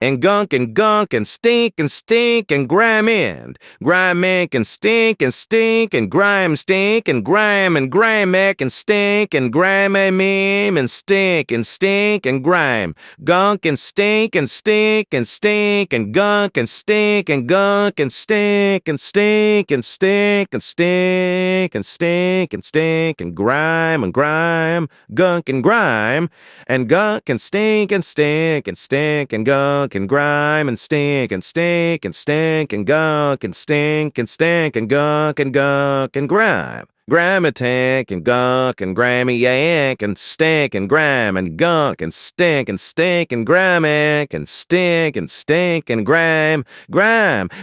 and gunk and stink and grime and stink and grime stink and grime and stink and grime and stink and grime gunk and stink and gunk and stink and gunk and stink and grime gunk and grime and gunk and stink and gunk and grime and stink and gunk and stink and gunk and grime. Grime attack and gunk and grimy yak and stink and grime and gunk and stink and grime and stink and grime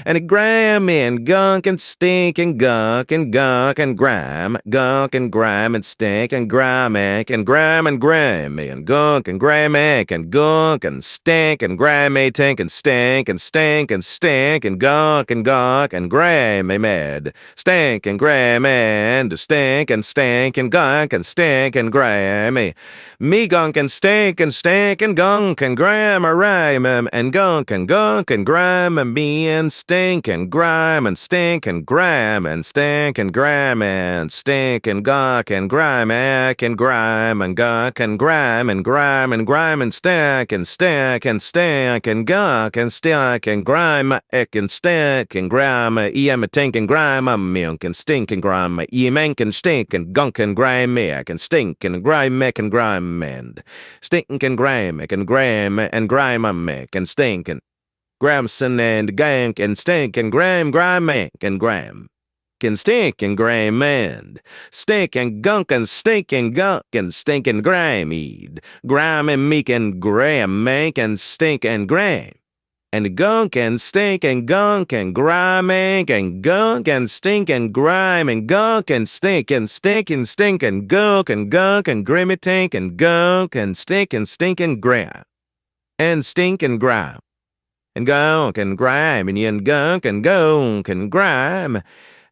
and grime and gunk and stink and gunk and grime gunk and grime and stink and grime and grime and gunk and grime and gunk and stink and grime tank and stink and gunk and grime mad stink and grime and stink and gunk and stink and grime me gunk and stink and gunk and grime a rhyme and gunk and grime and me and stink and grime and stink and grime and stink and grime and stink and gunk and grime and grime and gunk and grime and stink and gunk and stink and grime and stink and grime tank and grime milk and stink and grime mank and stink and gunk and grime and stink and grime and grime and stink and grime and grime and stink and gramson and gunk and stink and grime and grime can stink and grime and stink and gunk and stink and gunk and stink and grime and meek and grime make and stink and grime and gunk and stink and gunk and grime and gunk and stink and grime and gunk and stink and gunk and grime tank and gunk and stink and grime and stink and grime and gunk and grime and gunk and grime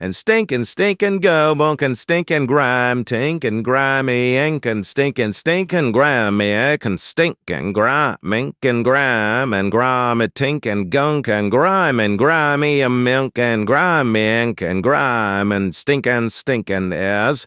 and stink and go bunk and stink and grime tink and grimy ink and stink and grimy and stink and grime mink and grime tink and gunk and grime and grimy and milk and grime ink and grime and stink and as